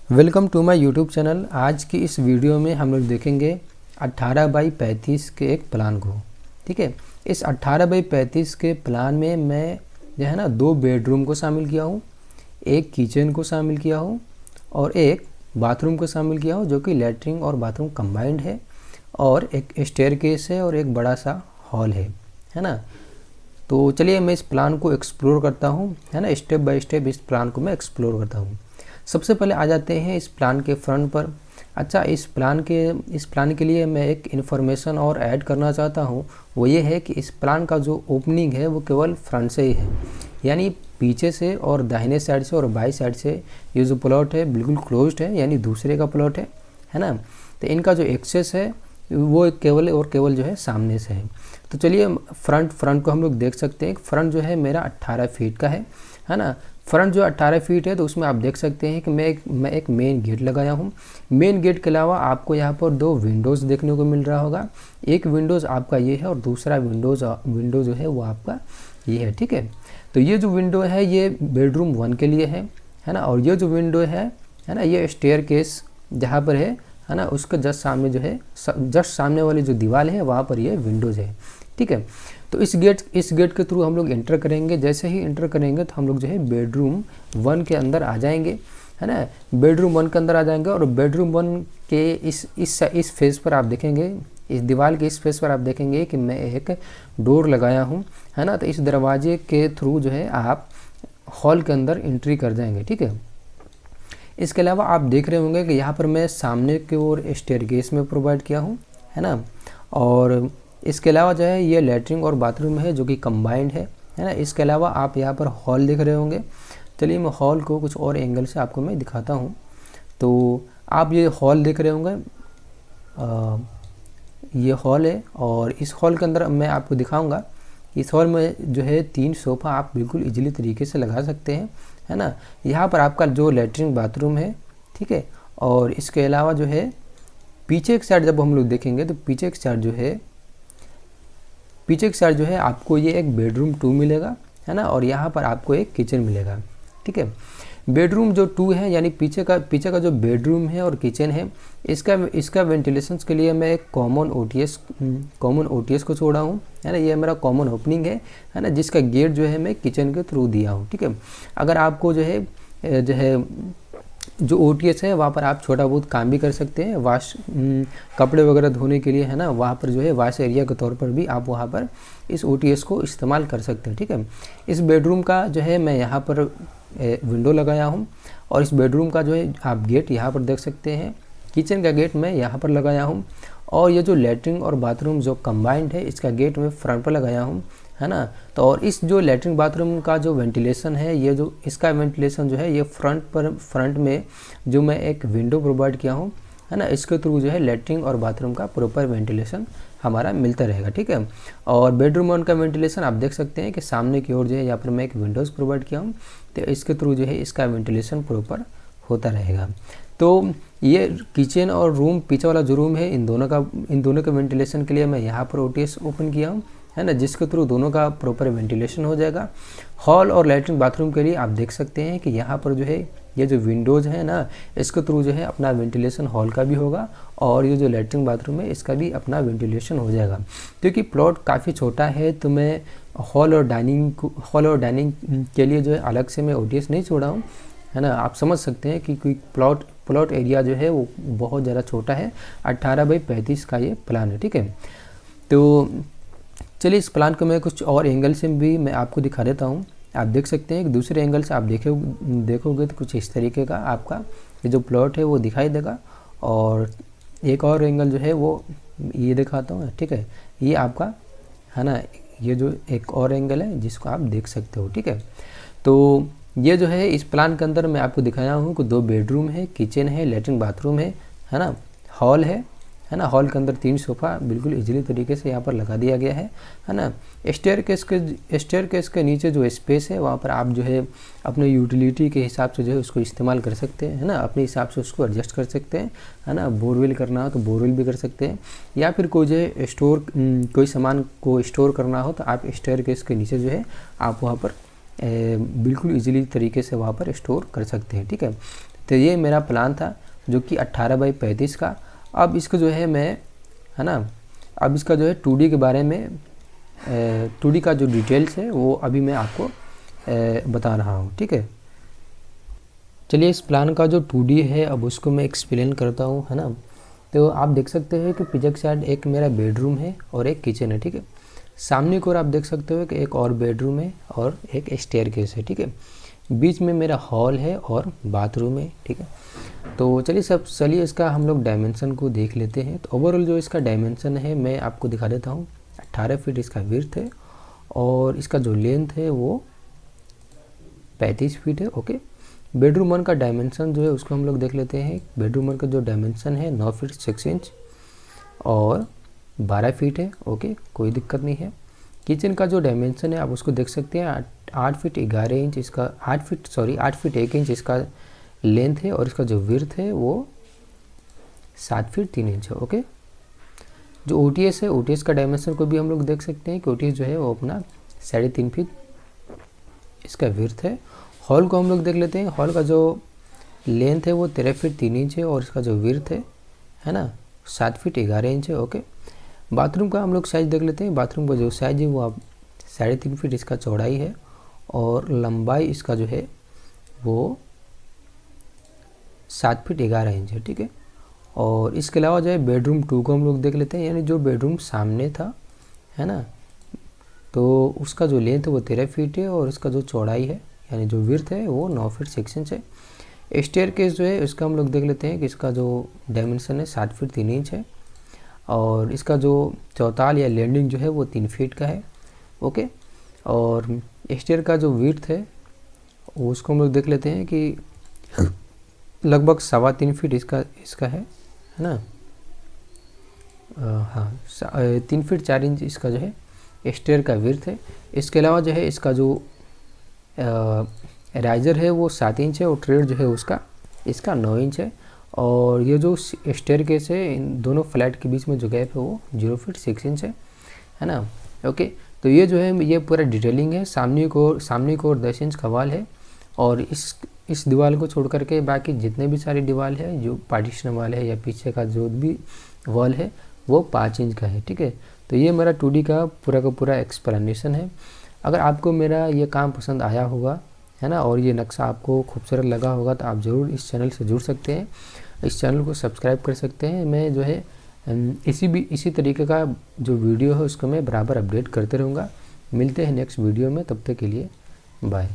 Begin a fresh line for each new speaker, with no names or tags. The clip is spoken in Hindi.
Welcome to my YouTube channel. आज की इस वीडियो में हम लोग देखेंगे 18 बाई 35 के एक प्लान को। ठीक है, इस 18 बाई 35 के प्लान में मैं जो है ना 2 बेडरूम को शामिल किया हूँ, एक किचन को शामिल किया हूँ और एक बाथरूम को शामिल किया हूँ जो कि लैट्रिन और बाथरूम कंबाइंड है, और एक स्टेयरकेस है और एक बड़ा सा हॉल है ना। तो चलिए मैं इस प्लान को एक्सप्लोर करता हूँ, है ना। स्टेप बाय स्टेप इस प्लान को मैं एक्सप्लोर करता हूँ। सबसे पहले आ जाते हैं इस प्लान के फ्रंट पर। अच्छा, इस प्लान के लिए मैं एक इन्फॉर्मेशन और ऐड करना चाहता हूँ। वो ये है कि इस प्लान का जो ओपनिंग है वो केवल फ्रंट से ही है, यानी पीछे से और दाहिने साइड से और बाई साइड से ये जो प्लॉट है बिल्कुल क्लोज्ड है, यानी दूसरे का प्लॉट है ना। तो इनका जो एक्सेस है वो केवल और केवल जो है सामने से है। तो चलिए फ्रंट को हम लोग देख सकते हैं। फ्रंट जो है मेरा 18 फीट का है ना। फ्रंट जो 18 फीट है तो उसमें आप देख सकते हैं कि मैं एक मेन गेट लगाया हूँ। मेन गेट के अलावा आपको यहाँ पर 2 विंडोज़ देखने को मिल रहा होगा। एक विंडोज़ आपका ये है और दूसरा विंडो जो है वो आपका ये है। ठीक है, तो ये जो विंडो है ये बेडरूम 1 के लिए है ना। और ये जो विंडो है ना, ये स्टेयरकेस जहाँ पर है ना, उसके जस्ट सामने जो है, जस्ट सामने वाली जो दीवार है वहाँ पर ये विंडोज़ है। ठीक है, तो इस गेट के थ्रू हम लोग इंटर करेंगे। जैसे ही इंटर करेंगे तो हम लोग जो है बेडरूम 1 के अंदर आ जाएंगे, है ना। बेडरूम 1 के अंदर आ जाएंगे और बेडरूम 1 के इस फेस पर आप देखेंगे, इस दीवार के इस फेस पर आप देखेंगे कि मैं एक डोर लगाया हूँ, है ना। तो इस दरवाजे के थ्रू जो है आप हॉल के अंदर एंट्री कर जाएंगे। ठीक है, इसके अलावा आप देख रहे होंगे कि यहाँ पर मैं सामने की ओर स्टेयरकेस में प्रोवाइड किया हूँ, है ना। और इसके अलावा जो है ये लैट्रिन और बाथरूम है जो कि कंबाइंड है ना। इसके अलावा आप यहाँ पर हॉल देख रहे होंगे। चलिए मैं हॉल को कुछ और एंगल से आपको मैं दिखाता हूँ। तो आप ये हॉल देख रहे होंगे, ये हॉल है और इस हॉल के अंदर मैं आपको दिखाऊंगा। इस हॉल में जो है 3 सोफ़ा आप बिल्कुल इजीली तरीके से लगा सकते हैं, है ना। यहाँ पर आपका जो लैट्रिन बाथरूम है, ठीक है। और इसके अलावा जो है पीछे की साइड जब हम लोग देखेंगे तो पीछे की साइड जो है आपको ये एक बेडरूम 2 मिलेगा, है ना। और यहाँ पर आपको एक किचन मिलेगा। ठीक है, बेडरूम जो 2 है यानी पीछे का जो बेडरूम है और किचन है, इसका वेंटिलेशन के लिए मैं एक कॉमन ओटीएस को छोड़ा हूँ, है ना। ये मेरा कॉमन ओपनिंग है ना, जिसका गेट जो है मैं किचन के थ्रू दिया हूँ। ठीक है, अगर आपको जो है जो ओटीएस है वहाँ पर आप छोटा बहुत काम भी कर सकते हैं, कपड़े वगैरह धोने के लिए, है ना। वहाँ पर जो है वॉश एरिया के तौर पर भी आप वहाँ पर इस ओटीएस को इस्तेमाल कर सकते हैं। ठीक है, इस बेडरूम का जो है मैं यहाँ पर विंडो लगाया हूँ और इस बेडरूम का जो है आप गेट यहाँ पर देख सकते हैं। किचन का गेट मैं यहाँ पर लगाया हूँ और ये जो लैट्रिन और बाथरूम जो कंबाइंड है इसका गेट मैं फ्रंट पर लगाया हूँ, है ना। तो और इस जो लैट्रिन बाथरूम का जो वेंटिलेशन है, ये जो इसका वेंटिलेशन जो है ये फ्रंट में जो मैं एक विंडो प्रोवाइड किया हूँ, है ना, इसके थ्रू जो है लैट्रिन और बाथरूम का प्रॉपर वेंटिलेशन हमारा मिलता रहेगा। ठीक है, और बेडरूम 1 का वेंटिलेशन आप देख सकते हैं कि सामने की ओर जो है यहाँ पर मैं एक विंडोज़ प्रोवाइड किया हूँ, तो इसके थ्रू जो है इसका वेंटिलेशन प्रॉपर होता रहेगा। तो ये किचन और रूम, पीछे वाला जो रूम है, इन दोनों के वेंटिलेशन के लिए मैं यहाँ पर ओटीएस ओपन किया हूँ, है ना, जिसके थ्रू दोनों का प्रॉपर वेंटिलेशन हो जाएगा। हॉल और लैट्रिन बाथरूम के लिए आप देख सकते हैं कि यहाँ पर जो है ये जो विंडोज़ है ना, इसके थ्रू जो है अपना वेंटिलेशन हॉल का भी होगा और ये जो लैट्रिन बाथरूम है इसका भी अपना वेंटिलेशन हो जाएगा। क्योंकि प्लॉट काफ़ी छोटा है तो मैं हॉल और डाइनिंग के लिए जो है अलग से मैं ओटीएस नहीं छोड़ा हूँ, है ना। आप समझ सकते हैं कि कोई प्लॉट एरिया जो है वो बहुत ज़्यादा छोटा है। 18 बाई 35 का ये प्लान है। ठीक है, तो चलिए इस प्लान को मैं कुछ और एंगल से भी मैं आपको दिखा देता हूँ। आप देख सकते हैं कि दूसरे एंगल से आप देखोगे तो कुछ इस तरीके का आपका ये जो प्लॉट है वो दिखाई देगा। और एक और एंगल जो है वो ये दिखाता हूँ। ठीक है, ये आपका, है ना, ये जो एक और एंगल है जिसको आप देख सकते हो। ठीक है, तो ये जो है इस प्लान के अंदर मैं आपको दिखाया हूँ कि 2 बेडरूम है, किचन है, लैट्रिन बाथरूम है ना, हॉल है ना। हॉल के अंदर 3 सोफ़ा बिल्कुल इजीली तरीके से यहाँ पर लगा दिया गया है ना। स्टेयरकेस के नीचे जो स्पेस है वहाँ पर आप जो है अपने यूटिलिटी के हिसाब से जो है उसको इस्तेमाल कर सकते हैं, है ना। अपने हिसाब से उसको एडजस्ट कर सकते हैं, है ना। बोरवेल करना हो तो बोरवेल भी कर सकते हैं, या फिर कोई जो है कोई सामान को स्टोर करना हो तो आप स्टेयरकेस के नीचे जो है आप वहाँ पर बिल्कुल इजीली तरीके से वहाँ पर स्टोर कर सकते हैं। ठीक है, तो ये मेरा प्लान था जो कि 18x35 का। अब इसको जो है मैं, है ना, अब इसका जो है 2D के बारे में 2D का जो डिटेल्स है वो अभी मैं आपको बता रहा हूँ, ठीक है। चलिए इस प्लान का जो 2D है अब उसको मैं एक्सप्लेन करता हूँ, है ना। तो आप देख सकते हैं कि पीछे की साइड एक मेरा बेडरूम है और एक किचन है, ठीक है। सामने की ओर आप देख सकते हो कि एक और बेडरूम है और एक स्टेयरकेस है, ठीक है। बीच में मेरा हॉल है और बाथरूम है, ठीक है। तो चलिए इसका हम लोग डायमेंशन को देख लेते हैं। तो ओवरऑल जो इसका डायमेंशन है मैं आपको दिखा देता हूँ। 18 फीट इसका विड्थ है और इसका जो लेंथ है वो 35 फीट है, ओके। बेडरूम 1 का डायमेंशन जो है उसको हम लोग देख लेते हैं। बेडरूम 1 का जो डायमेंशन है 9 फीट 6 इंच और 12 फीट है, ओके, कोई दिक्कत नहीं है। किचन का जो डायमेंशन है आप उसको देख सकते हैं, 8 फीट 11 इंच इसका, 8 फीट 1 इंच इसका लेंथ है और इसका जो विड्थ है वो 7 फीट 3 इंच है, ओके। जो OTS है, OTS का डायमेंशन को भी हम लोग देख सकते हैं कि OTS जो है वो अपना 3.5 फीट इसका विड्थ है। हॉल को हम लोग देख लेते हैं। हॉल का जो लेंथ है वो 13 फीट 3 इंच है और इसका जो विड्थ है ना 7 फीट 11 इंच है, ओके। बाथरूम का हम लोग साइज देख लेते हैं। बाथरूम का जो साइज है वो आप 3.5 फीट इसका चौड़ाई है और लंबाई इसका जो है वो 7 फीट 11 इंच है, ठीक है। और इसके अलावा जो है बेडरूम 2 को हम लोग देख लेते हैं, यानी जो बेडरूम सामने था, है ना, तो उसका जो लेंथ है वो 13 फीट है और इसका जो चौड़ाई है यानी जो विड्थ है वो 9 फीट 6 इंच है। स्टेयरकेस जो है इसका हम लोग देख लेते हैं कि इसका जो डायमेंशन है 7 फीट 3 इंच है और इसका जो चौताल या लैंडिंग जो है वो 3 फीट का है, ओके। और स्टेयर का जो विड्थ है उसको हम लोग देख लेते हैं कि लगभग 3.25 फीट इसका है ना, हाँ 3 फीट 4 इंच इसका जो है स्टेयर का विड्थ है। इसके अलावा जो है इसका जो राइजर है वो 7 इंच है और ट्रेड जो है इसका 9 इंच है। और ये जो स्टेयरकेस है इन दोनों फ्लैट के बीच में जो गैप है वो 0 फीट 6 इंच है ना, ओके। तो ये जो है ये पूरा डिटेलिंग है। सामने को 10 इंच का वॉल है और इस दीवार को छोड़ करके बाकी जितने भी सारी दीवार है जो पार्टीशन वाल है या पीछे का जो भी वॉल है वो 5 इंच का है, ठीक है। तो ये मेरा 2D का पूरा एक्सप्लेनेशन है। अगर आपको मेरा ये काम पसंद आया होगा, है ना, और ये नक्शा आपको खूबसूरत लगा होगा तो आप ज़रूर इस चैनल से जुड़ सकते हैं, इस चैनल को सब्सक्राइब कर सकते हैं। मैं जो है इसी तरीके का जो वीडियो है उसको मैं बराबर अपडेट करते रहूँगा। मिलते हैं नेक्स्ट वीडियो में, तब तक के लिए बाय।